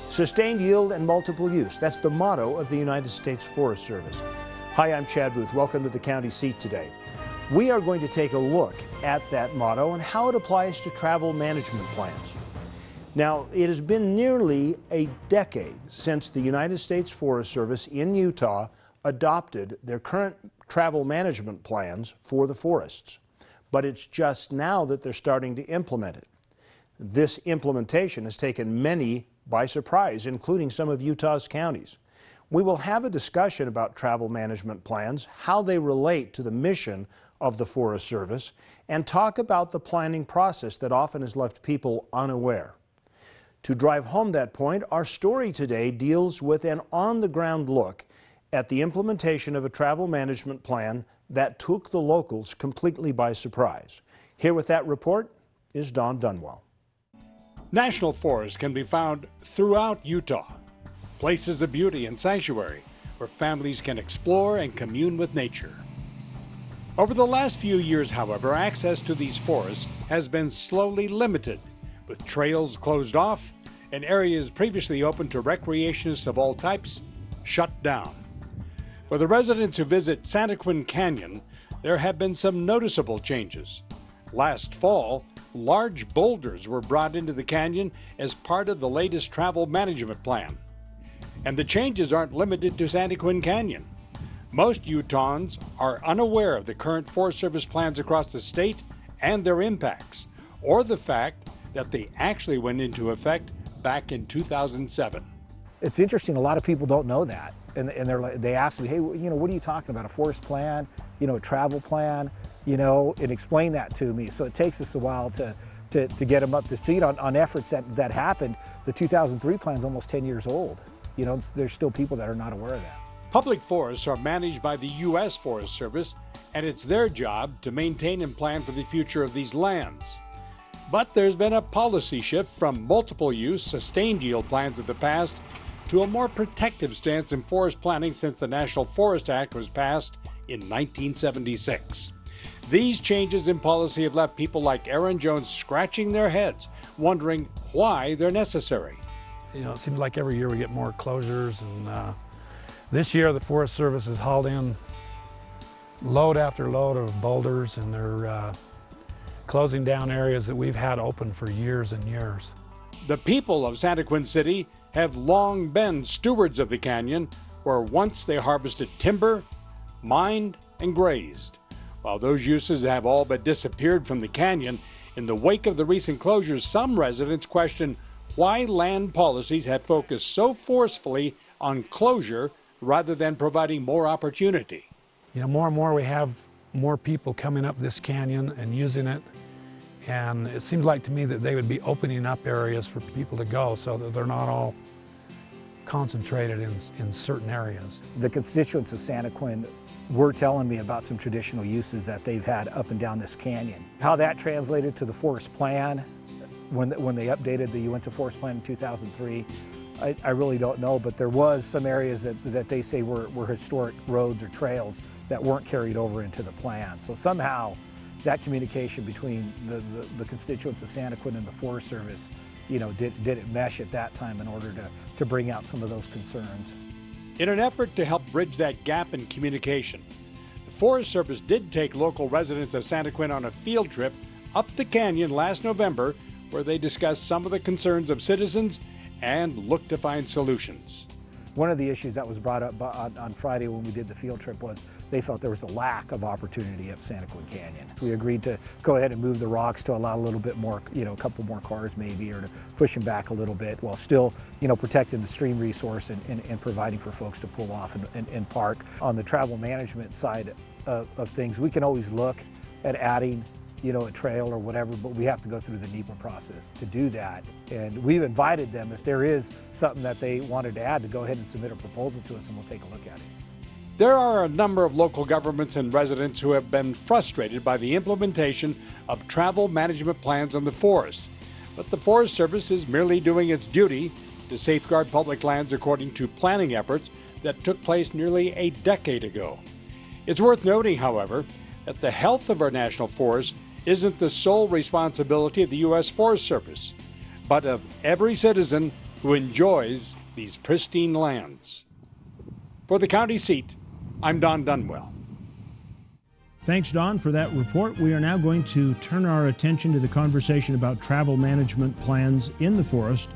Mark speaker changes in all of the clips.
Speaker 1: Sustained yield and multiple use. That's the motto of the United States Forest Service. Hi, I'm Chad Booth. Welcome to the county seat today. We are going to take a look at that motto and how it applies to travel management plans. Now, it has been nearly a decade since the United States Forest Service in Utah adopted their current travel management plans for the forests. But it's just now that they're starting to implement it. This implementation has taken many by surprise, including some of Utah's counties. We will have a discussion about travel management plans, how they relate to the mission of the Forest Service, and talk about the planning process that often has left people unaware. To drive home that point, our story today deals with an on-the-ground look at the implementation of a travel management plan that took the locals completely by surprise. Here with that report is Don Dunwell.
Speaker 2: National forests can be found throughout Utah, places of beauty and sanctuary where families can explore and commune with nature. Over the last few years, however, access to these forests has been slowly limited, with trails closed off and areas previously open to recreationists of all types shut down. For the residents who visit Santaquin Canyon, there have been some noticeable changes. Last fall, large boulders were brought into the canyon as part of the latest travel management plan. And the changes aren't limited to Santaquin Canyon. Most Utahns are unaware of the current Forest Service plans across the state and their impacts, or the fact that they actually went into effect back in 2007.
Speaker 3: It's interesting, a lot of people don't know that. And they ask me, hey, what are you talking about? A forest plan, a travel plan, and explain that to me. So it takes us a while to get them up to speed on efforts that happened. The 2003 plan is almost 10 years old. There's still people that are not aware of that.
Speaker 2: Public forests are managed by the U.S. Forest Service, and it's their job to maintain and plan for the future of these lands. But there's been a policy shift from multiple use, sustained yield plans of the past to a more protective stance in forest planning since the National Forest Act was passed in 1976. These changes in policy have left people like Aaron Jones scratching their heads, wondering why they're necessary.
Speaker 4: It seems like every year we get more closures, and this year the Forest Service has hauled in load after load of boulders, and they're closing down areas that we've had open for years and years.
Speaker 2: The people of Santaquin City have long been stewards of the canyon, where once they harvested timber, mined, and grazed. While those uses have all but disappeared from the canyon, in the wake of the recent closures, some residents question why land policies have focused so forcefully on closure rather than providing more opportunity.
Speaker 4: More and more we have more people coming up this canyon and using it, and it seems like to me that they would be opening up areas for people to go so that they're not all concentrated in certain areas.
Speaker 3: The constituents of Santaquin were telling me about some traditional uses that they've had up and down this canyon. How that translated to the forest plan when they updated the Uintah Forest Plan in 2003, I really don't know, but there was some areas that they say were historic roads or trails that weren't carried over into the plan. So somehow that communication between the constituents of Santaquin and the Forest Service, didn't mesh at that time in order to bring out some of those concerns.
Speaker 2: In an effort to help bridge that gap in communication, the Forest Service did take local residents of Santaquin on a field trip up the canyon last November, where they discussed some of the concerns of citizens and looked to find solutions.
Speaker 3: One of the issues that was brought up on Friday when we did the field trip was they felt there was a lack of opportunity up Santaquin Canyon. We agreed to go ahead and move the rocks to allow a little bit more, a couple more cars maybe, or to push them back a little bit while still, protecting the stream resource and providing for folks to pull off and park. On the travel management side of things, we can always look at adding a trail or whatever, but we have to go through the NEPA process to do that. And we've invited them, if there is something that they wanted to add, to go ahead and submit a proposal to us and we'll take a look at it.
Speaker 2: There are a number of local governments and residents who have been frustrated by the implementation of travel management plans on the forest. But the Forest Service is merely doing its duty to safeguard public lands according to planning efforts that took place nearly a decade ago. It's worth noting, however, that the health of our national forests isn't the sole responsibility of the U.S. Forest Service, but of every citizen who enjoys these pristine lands. For the county seat, I'm Don Dunwell.
Speaker 1: Thanks, Don, for that report. We are now going to turn our attention to the conversation about travel management plans in the forest,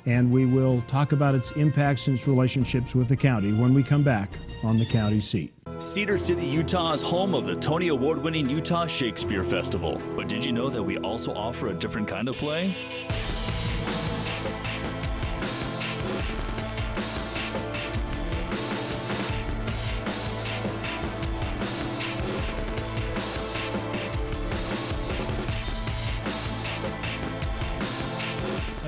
Speaker 1: and we will talk about its impacts and its relationships with the county when we come back on the county seat.
Speaker 5: Cedar City, Utah is home of the Tony Award-winning Utah Shakespeare Festival. But did you know that we also offer a different kind of play?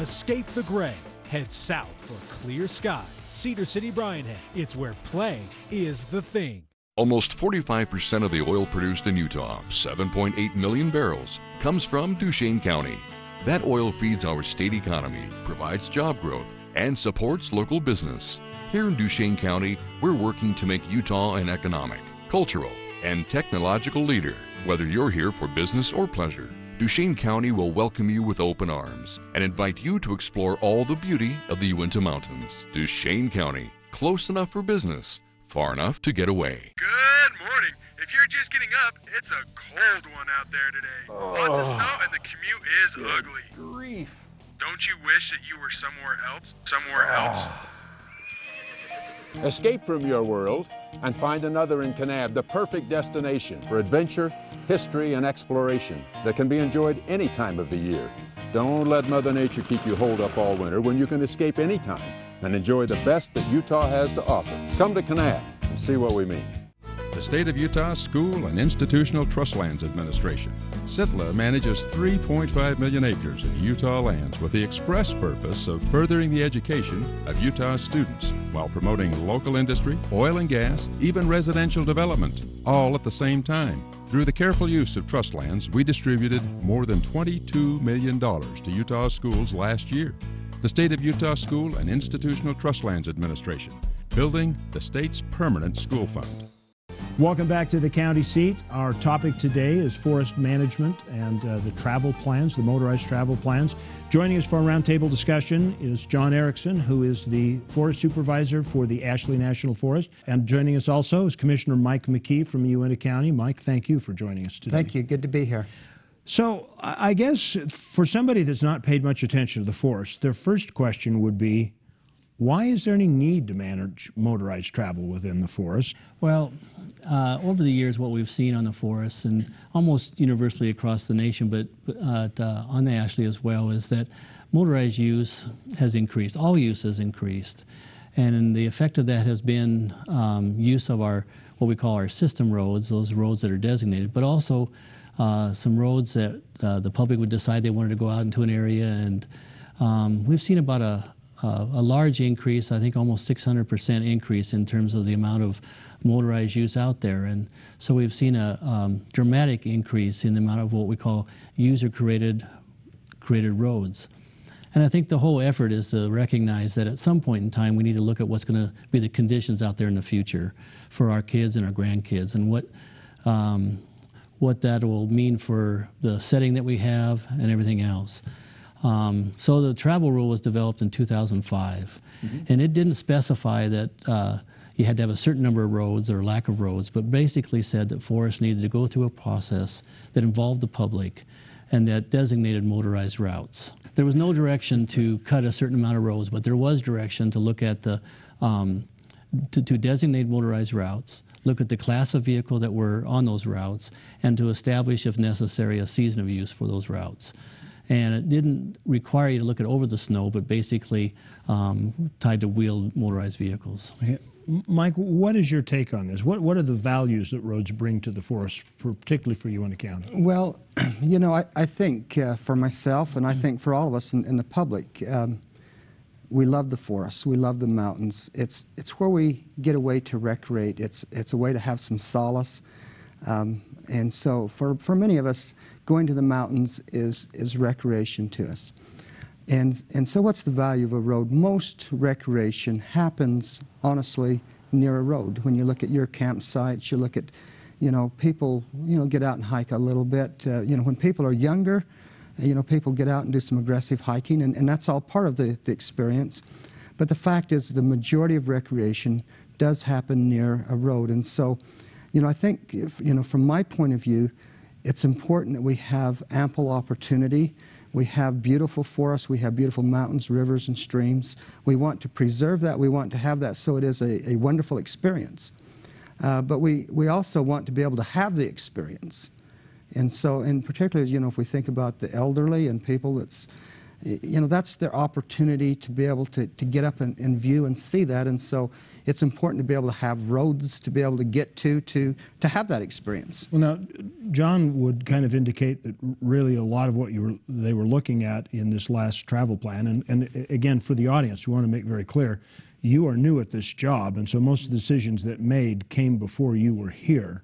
Speaker 6: Escape the gray. Head south for clear skies. Cedar City, Bryan Head. It's where play is the thing.
Speaker 7: Almost 45% of the oil produced in Utah, 7.8 million barrels, comes from Duchesne County. That oil feeds our state economy, provides job growth, and supports local business. Here in Duchesne County, we're working to make Utah an economic, cultural, and technological leader. Whether you're here for business or pleasure, Duchesne County will welcome you with open arms and invite you to explore all the beauty of the Uintah Mountains. Duchesne County, close enough for business, far enough to get away.
Speaker 8: Good morning. If you're just getting up, it's a cold one out there today. Lots of snow and the commute is ugly.
Speaker 9: Grief.
Speaker 8: Don't you wish that you were somewhere else? Somewhere else?
Speaker 9: Escape from your world and find another in Kanab, the perfect destination for adventure, history, and exploration that can be enjoyed any time of the year. Don't let Mother Nature keep you holed up all winter when you can escape anytime and enjoy the best that Utah has to offer. Come to Kanab and see what we mean.
Speaker 10: The State of Utah School and Institutional Trust Lands Administration. SITLA manages 3.5 million acres of Utah lands with the express purpose of furthering the education of Utah students while promoting local industry, oil and gas, even residential development, all at the same time. Through the careful use of trust lands, we distributed more than $22 million to Utah schools last year. The State of Utah School and Institutional Trust Lands Administration, building the state's permanent school fund.
Speaker 1: Welcome back to the county seat. Our topic today is forest management and the travel plans, the motorized travel plans. Joining us for a roundtable discussion is John Erickson, who is the forest supervisor for the Ashley National Forest. And joining us also is Commissioner Mike McKee from Uintah County. Mike, thank you for joining us today.
Speaker 11: Thank you. Good to be here.
Speaker 1: So I guess for somebody that's not paid much attention to the forest, their first question would be, why is there any need to manage motorized travel within the forest?
Speaker 12: Well, over the years, what we've seen on the forests, and almost universally across the nation, but on the Ashley as well, is that motorized use has increased. All use has increased. And the effect of that has been use of what we call our system roads, those roads that are designated, but also some roads that the public would decide they wanted to go out into an area. And we've seen about a large increase, I think almost 600% increase in terms of the amount of motorized use out there. And so we've seen a dramatic increase in the amount of what we call user-created roads. And I think the whole effort is to recognize that at some point in time we need to look at what's going to be the conditions out there in the future for our kids and our grandkids, and what that will mean for the setting that we have and everything else. So the travel rule was developed in 2005, and it didn't specify that you had to have a certain number of roads or lack of roads, but basically said that forests needed to go through a process that involved the public and that designated motorized routes. There was no direction to cut a certain amount of roads, but there was direction to look at the to designate motorized routes, look at the class of vehicle that were on those routes, and to establish, if necessary, a season of use for those routes. And it didn't require you to look at over the snow, but basically tied to wheeled motorized vehicles.
Speaker 1: Okay. Mike, what is your take on this? What are the values that roads bring to the forest, particularly for Uintah County?
Speaker 11: Well, you know, I think for myself, and I think for all of us in the public, we love the forests. We love the mountains. It's where we get away to recreate. It's a way to have some solace. And so for many of us, going to the mountains is recreation to us. And so what's the value of a road? Most recreation happens, honestly, near a road. When you look at your campsites, you look at, people, get out and hike a little bit. When people are younger, people get out and do some aggressive hiking, and that's all part of the experience. But the fact is the majority of recreation does happen near a road. And so, I think, from my point of view, it's important that we have ample opportunity. We have beautiful forests, we have beautiful mountains, rivers, and streams. We want to preserve that, we want to have that so it is a wonderful experience. But we also want to be able to have the experience. And so, in particular, if we think about the elderly and people, that's their opportunity to be able to get up and view and see that. And so it's important to be able to have roads to be able to get to have that experience.
Speaker 1: Well, now, John would kind of indicate that really a lot of what they were looking at in this last travel plan, and again, for the audience, we want to make very clear, you are new at this job, and so most of the decisions that made came before you were here,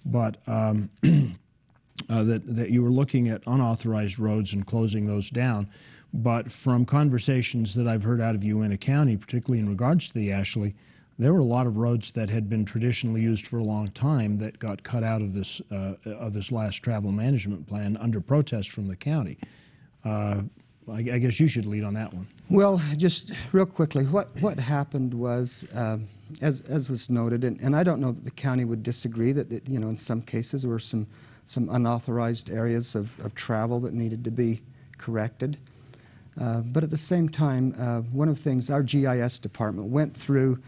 Speaker 1: but that you were looking at unauthorized roads and closing those down. But from conversations that I've heard out of Uintah County, particularly in regards to the Ashley, there were a lot of roads that had been traditionally used for a long time that got cut out of this last travel management plan under protest from the county. I guess you should lead on that one.
Speaker 11: Well, just real quickly, what happened was, as was noted, and I don't know that the county would disagree that in some cases there were some unauthorized areas of travel that needed to be corrected. But at the same time, one of the things, our GIS department went through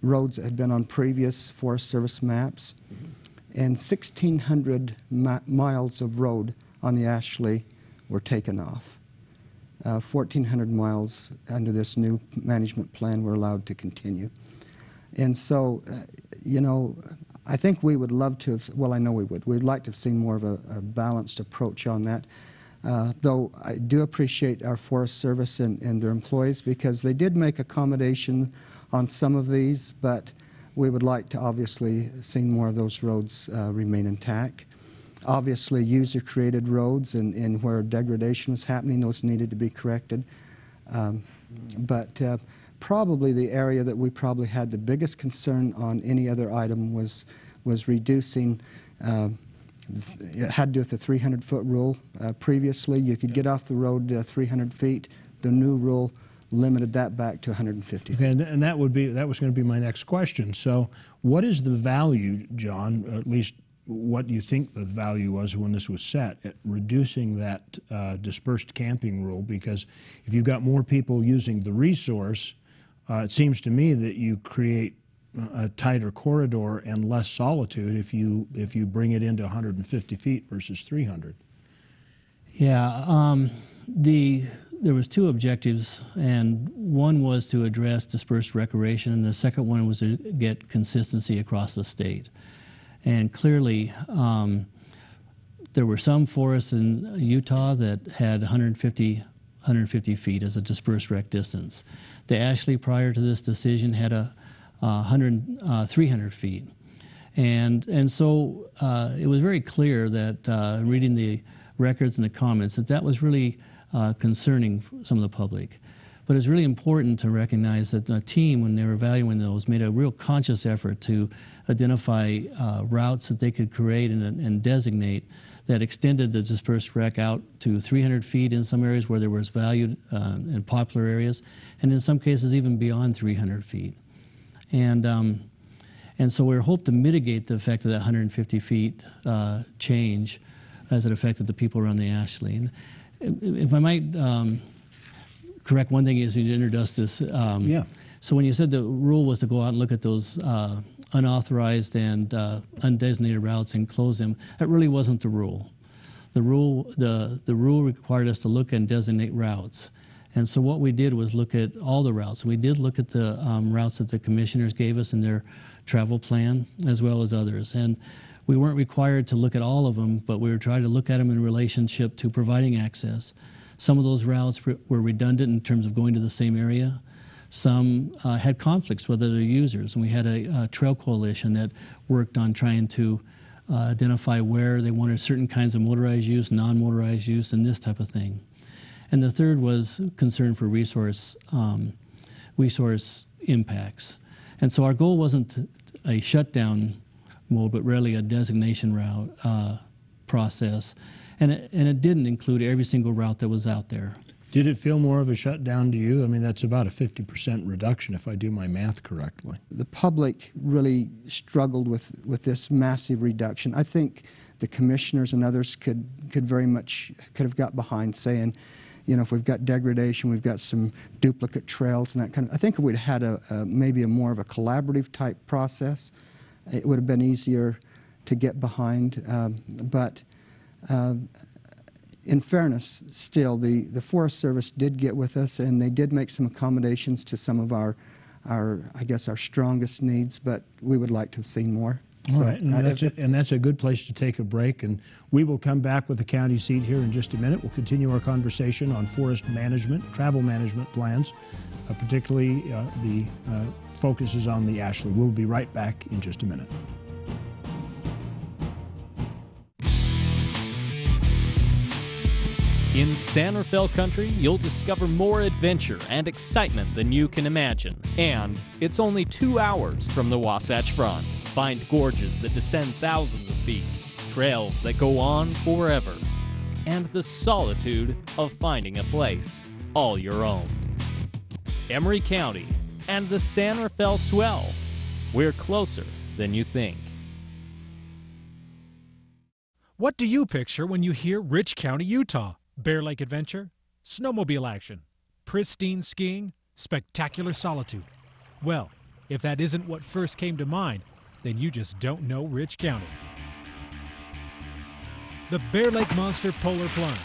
Speaker 11: roads that had been on previous Forest Service maps, and 1,600 miles of road on the Ashley were taken off. 1,400 miles under this new management plan were allowed to continue. And so, I think we would love to have, well, I know we would. We'd like to have seen more of a balanced approach on that. Though I do appreciate our Forest Service and their employees because they did make accommodation on some of these, but we would like to obviously see more of those roads remain intact. Obviously, user-created roads and where degradation was happening, those needed to be corrected. But probably the area that we probably had the biggest concern on any other item was reducing. It had to do with the 300-foot rule. Previously, you could get off the road 300 feet. The new rule limited that back to 150 feet.
Speaker 1: Okay, and that was going to be my next question. So, what is the value, John? Or at least, what do you think the value was when this was set at reducing that dispersed camping rule? Because if you've got more people using the resource, it seems to me that you create a tighter corridor and less solitude if you bring it into 150 feet versus 300.
Speaker 12: Yeah, there was two objectives, and one was to address dispersed recreation, and the second one was to get consistency across the state. And clearly, there were some forests in Utah that had 150 feet as a dispersed rec distance. The Ashley, prior to this decision, had 300 feet. And so it was very clear that, reading the records and the comments, that was really concerning some of the public. But it's really important to recognize that the team, when they were evaluating those, made a real conscious effort to identify routes that they could create and designate that extended the dispersed rec out to 300 feet in some areas where there was valued and popular areas, and in some cases even beyond 300 feet. And so we hope to mitigate the effect of that 150 feet change as it affected the people around the Ashley. And if I might correct one thing as you introduced this.
Speaker 1: Yeah.
Speaker 12: So when you said the rule was to go out and look at those unauthorized and undesignated routes and close them, that really wasn't the rule. The rule required us to look and designate routes. And so what we did was look at all the routes. We did look at the routes that the commissioners gave us in their travel plan, as well as others. And we weren't required to look at all of them, but we were trying to look at them in relationship to providing access. Some of those routes were redundant in terms of going to the same area. Some had conflicts with other users, and we had a trail coalition that worked on trying to identify where they wanted certain kinds of motorized use, non-motorized use, and this type of thing. And the third was concern for resource impacts. And so our goal wasn't a shutdown mode, but rarely a designation route process. And it didn't include every single route that was out there.
Speaker 1: Did it feel more of a shutdown to you? I mean, that's about a 50% reduction if I do my math correctly.
Speaker 11: The public really struggled with this massive reduction. I think the commissioners and others could have got behind saying, you know, if we've got degradation, we've got some duplicate trails and that kind of. I think if we'd had maybe a more of a collaborative type process, it would have been easier to get behind. In fairness, still, the Forest Service did get with us, and they did make some accommodations to some of our I guess, our strongest needs, but we would like to have seen more.
Speaker 1: All right, and that's a good place to take a break, and we will come back with the county seat here in just a minute. We'll continue our conversation on forest management, travel management plans, particularly the focus is on the Ashley. We'll be right back in just a minute.
Speaker 13: In San Rafael country, you'll discover more adventure and excitement than you can imagine. And it's only 2 hours from the Wasatch Front. Find gorges that descend thousands of feet, trails that go on forever, and the solitude of finding a place all your own. Emery County and the San Rafael Swell. We're closer than you think.
Speaker 6: What do you picture when you hear Rich County, Utah? Bear Lake adventure, snowmobile action, pristine skiing, spectacular solitude. Well, if that isn't what first came to mind, then you just don't know Rich County. The Bear Lake Monster Polar Plunge,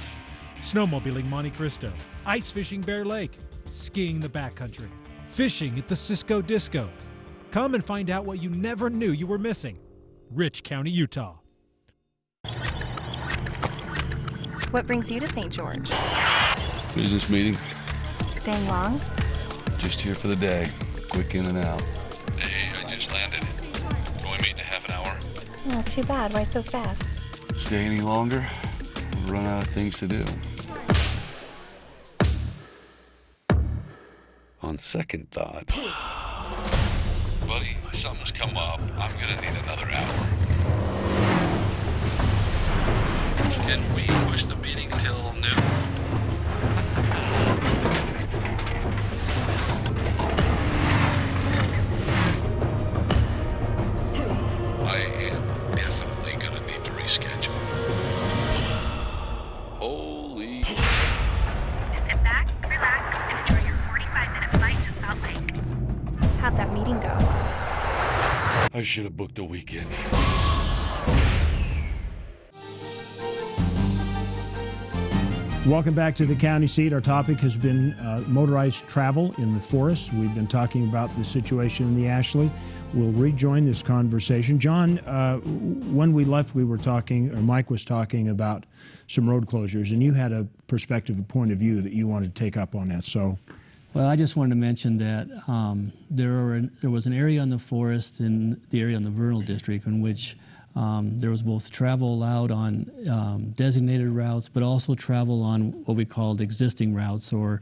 Speaker 6: snowmobiling Monte Cristo, ice fishing Bear Lake, skiing the backcountry, fishing at the Cisco Disco. Come and find out what you never knew you were missing. Rich County, Utah.
Speaker 14: What brings you to St. George?
Speaker 15: Business meeting.
Speaker 14: Staying long?
Speaker 15: Just here for the day. Quick in and out. Hey, I just landed. Can we meet in a half an hour?
Speaker 14: Oh, too bad. Why so fast?
Speaker 15: Stay any longer? We'll run out of things to do. On second thought. Buddy, something's come up. I'm gonna need another hour. Can we push the meeting till noon? I am definitely gonna need to reschedule. Holy.
Speaker 14: Sit back, relax, and enjoy your 45-minute flight to Salt Lake. How'd that meeting go?
Speaker 15: I should have booked a weekend.
Speaker 1: Welcome back to the county seat. Our topic has been motorized travel in the forest. We've been talking about the situation in the Ashley. We'll rejoin this conversation. John, when we left, we were talking, or Mike was talking about some road closures, and you had a perspective, a point of view that you wanted to take up on that. So,
Speaker 12: well, I just wanted to mention that there was an area in the forest in the area in the Vernal District in which there was both travel allowed on designated routes, but also travel on what we called existing routes or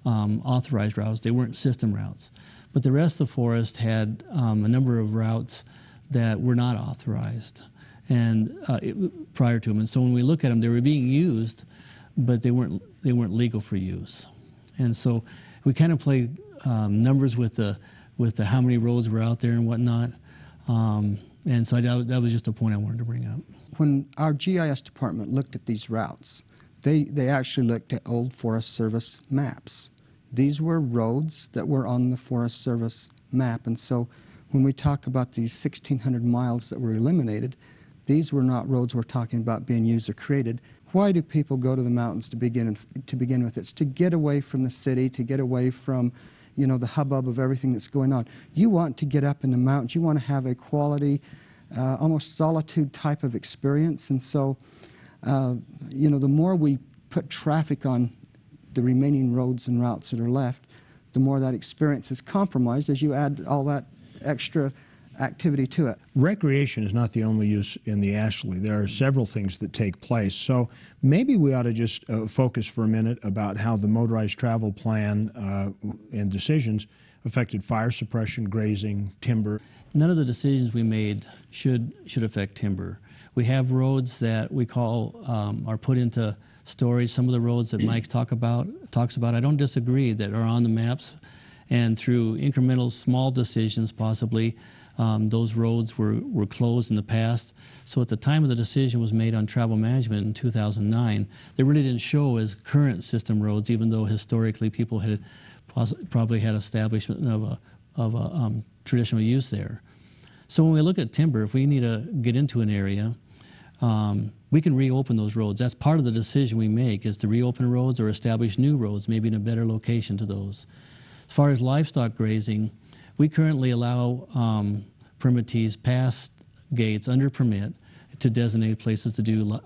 Speaker 12: authorized routes. They weren't system routes. But the rest of the forest had a number of routes that were not authorized and prior to them. And so when we look at them, they were being used, but they weren't legal for use. And so we kind of play numbers with the how many roads were out there and whatnot. And so that was just a point I wanted to bring up.
Speaker 11: When our GIS department looked at these routes, they actually looked at old Forest Service maps. These were roads that were on the Forest Service map. And so when we talk about these 1,600 miles that were eliminated, these were not roads we're talking about being used or created. Why do people go to the mountains to begin with? It's to get away from the city, to get away from the hubbub of everything that's going on. You want to get up in the mountains. You want to have a quality, almost solitude type of experience. And so, the more we put traffic on the remaining roads and routes that are left, the more that experience is compromised as you add all that extra activity to it.
Speaker 1: Recreation is not the only use in the Ashley. There are several things that take place. So maybe we ought to just focus for a minute about how the motorized travel plan and decisions affected fire suppression, grazing, timber.
Speaker 12: None of the decisions we made should affect timber. We have roads that we call are put into storage. Some of the roads that Mike talks about, I don't disagree, that are on the maps, and through incremental small decisions possibly, those roads were closed in the past. So at the time of the decision was made on travel management in 2009, they really didn't show as current system roads, even though historically people had probably had establishment of a traditional use there. So when we look at timber, if we need to get into an area, we can reopen those roads. That's part of the decision we make, is to reopen roads or establish new roads, maybe in a better location to those. As far as livestock grazing, we currently allow permittees past gates under permit to designate places to do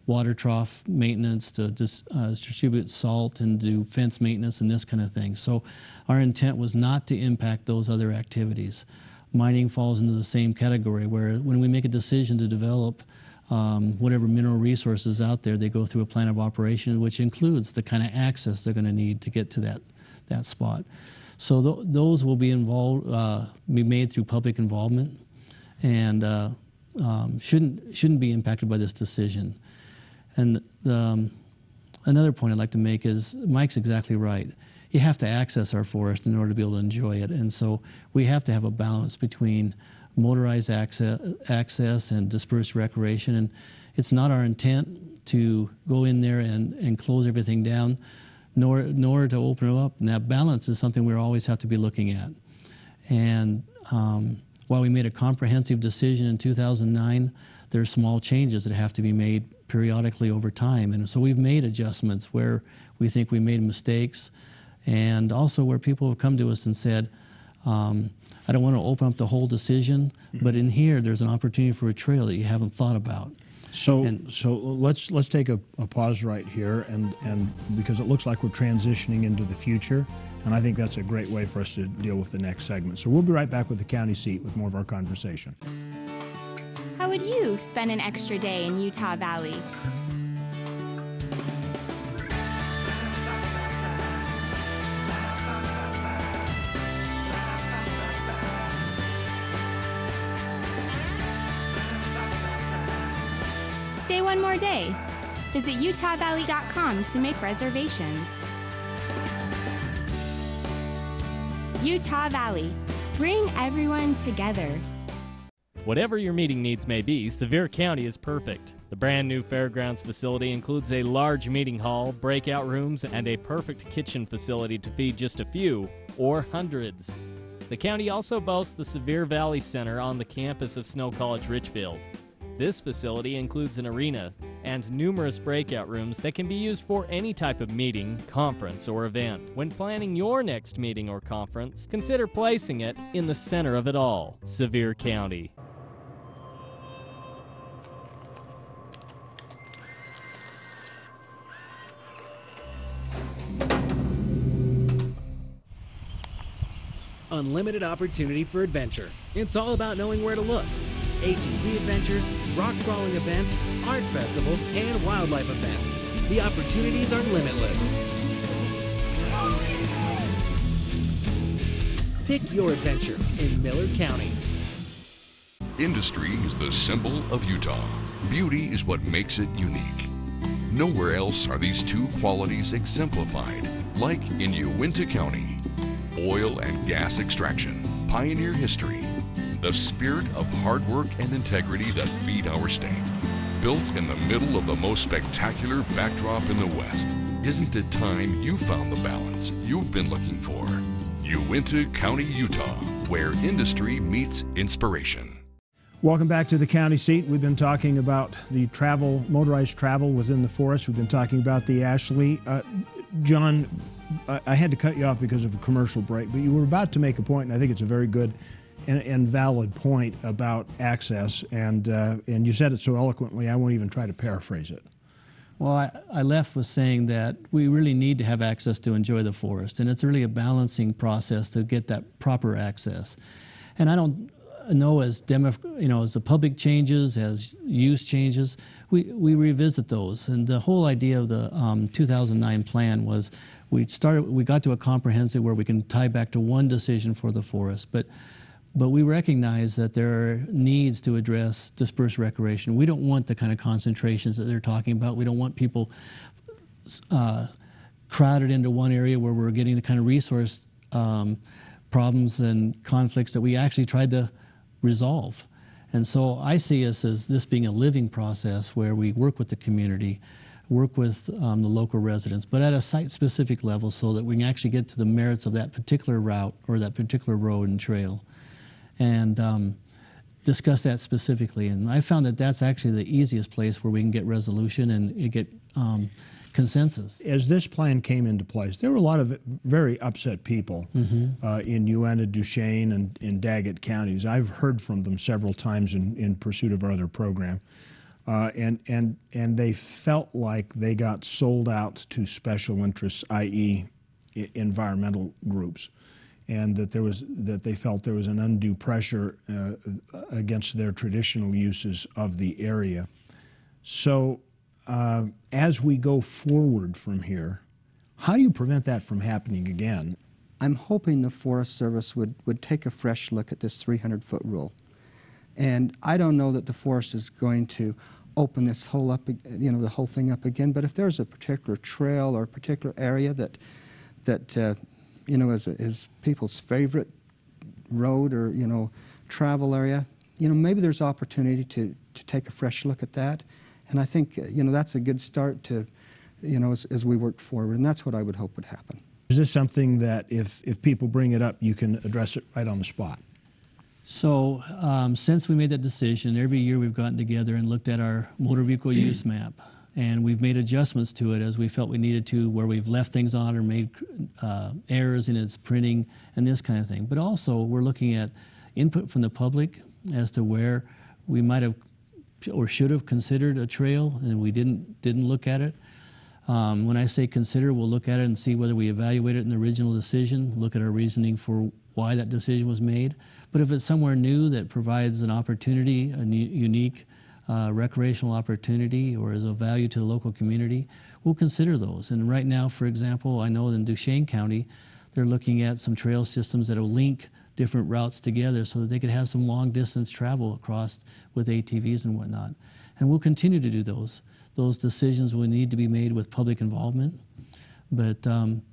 Speaker 12: water trough maintenance, to distribute salt and do fence maintenance and this kind of thing. So our intent was not to impact those other activities. Mining falls into the same category, where when we make a decision to develop whatever mineral resources out there, they go through a plan of operation, which includes the kind of access they're going to need to get to that spot. So those will be made through public involvement, and shouldn't be impacted by this decision. And another point I'd like to make is Mike's exactly right. You have to access our forest in order to be able to enjoy it, and so we have to have a balance between motorized access and dispersed recreation. And it's not our intent to go in there and close everything down, nor to open it up. And that balance is something we always have to be looking at. And while we made a comprehensive decision in 2009, there are small changes that have to be made periodically over time. And so we've made adjustments where we think we made mistakes, and also where people have come to us and said, I don't want to open up the whole decision, but in here there's an opportunity for a trail that you haven't thought about.
Speaker 1: So let's take a pause right here, and because it looks like we're transitioning into the future, and I think that's a great way for us to deal with the next segment. So we'll be right back with the county seat with more of our conversation.
Speaker 16: How would you spend an extra day in Uintah Valley? Stay one more day. Visit UintahValley.com to make reservations. Uintah Valley. Bring everyone together.
Speaker 13: Whatever your meeting needs may be, Sevier County is perfect. The brand new fairgrounds facility includes a large meeting hall, breakout rooms, and a perfect kitchen facility to feed just a few or hundreds. The county also boasts the Sevier Valley Center on the campus of Snow College Richfield. This facility includes an arena and numerous breakout rooms that can be used for any type of meeting, conference, or event. When planning your next meeting or conference, consider placing it in the center of it all, Sevier County.
Speaker 17: Unlimited opportunity for adventure. It's all about knowing where to look. ATV adventures, rock crawling events, art festivals, and wildlife events. The opportunities are limitless. Pick your adventure in Miller County.
Speaker 7: Industry is the symbol of Utah. Beauty is what makes it unique. Nowhere else are these two qualities exemplified, like in Uintah County. Oil and gas extraction, pioneer history, the spirit of hard work and integrity that feed our state. Built in the middle of the most spectacular backdrop in the West, isn't it time you found the balance you've been looking for? Uintah County, Utah, where industry meets inspiration.
Speaker 1: Welcome back to the county seat. We've been talking about the motorized travel within the forest. We've been talking about the Ashley. John, I had to cut you off because of a commercial break, but you were about to make a point, and I think it's a very good and valid point about access, and you said it so eloquently, I won't even try to paraphrase it.
Speaker 12: Well, I left with saying that we really need to have access to enjoy the forest, and it's really a balancing process to get that proper access. And know as as the public changes, as use changes, we revisit those. And the whole idea of the 2009 plan was we got to a comprehensive where we can tie back to one decision for the forest, but we recognize that there are needs to address dispersed recreation. We don't want the kind of concentrations that they're talking about. We don't want people crowded into one area where we're getting the kind of resource problems and conflicts that we actually tried to resolve. And so I see us as this being a living process where we work with the community, work with the local residents, but at a site-specific level so that we can actually get to the merits of that particular route or that particular road and trail, and discuss that specifically. And I found that that's actually the easiest place where we can get resolution and get consensus.
Speaker 1: As this plan came into place, there were a lot of very upset people in Uintah, Duchesne, and in Daggett counties. I've heard from them several times in pursuit of our other program. And they felt like they got sold out to special interests, i.e. environmental groups, and that they felt there was an undue pressure against their traditional uses of the area. So as we go forward from here, how do you prevent that from happening again?
Speaker 11: I'm hoping the Forest Service would take a fresh look at this 300-foot rule. And I don't know that the forest is going to open this whole up, the whole thing up again, but if there's a particular trail or a particular area that is people's favorite road or, travel area, maybe there's opportunity to take a fresh look at that. And I think, that's a good start to, as we work forward, and that's what I would hope would happen.
Speaker 1: Is this something that if people bring it up, you can address it right on the spot?
Speaker 12: So since we made that decision, every year we've gotten together and looked at our motor vehicle use map, and we've made adjustments to it as we felt we needed to, where we've left things on or made errors in its printing and this kind of thing. But also we're looking at input from the public as to where we might have or should have considered a trail and we didn't look at it. When I say consider, we'll look at it and see whether we evaluate it in the original decision, look at our reasoning for why that decision was made. But if it's somewhere new that provides an opportunity, a unique recreational opportunity, or is of value to the local community, we'll consider those. And right now, for example, I know in Duchesne County, they're looking at some trail systems that will link different routes together so that they could have some long distance travel across with ATVs and whatnot. And we'll continue to do those. Those decisions will need to be made with public involvement, but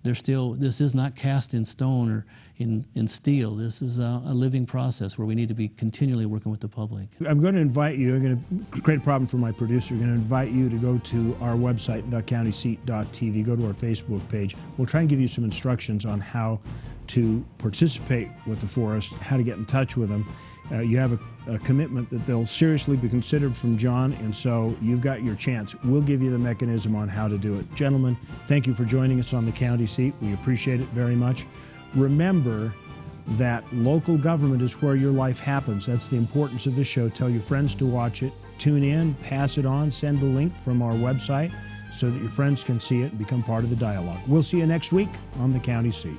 Speaker 12: this is not cast in stone or in steel. This is a living process where we need to be continually working with the public.
Speaker 1: I'm going to invite you, I'm going to create a problem for my producer, I'm going to invite you to go to our website, thecountyseat.tv, go to our Facebook page. We'll try and give you some instructions on how to participate with the forest, how to get in touch with them. You have a commitment that they'll seriously be considered from John, and so you've got your chance. We'll give you the mechanism on how to do it. Gentlemen, thank you for joining us on the county seat. We appreciate it very much. Remember that local government is where your life happens. That's the importance of this show. Tell your friends to watch it. Tune in, pass it on, send the link from our website so that your friends can see it and become part of the dialogue. We'll see you next week on the county seat.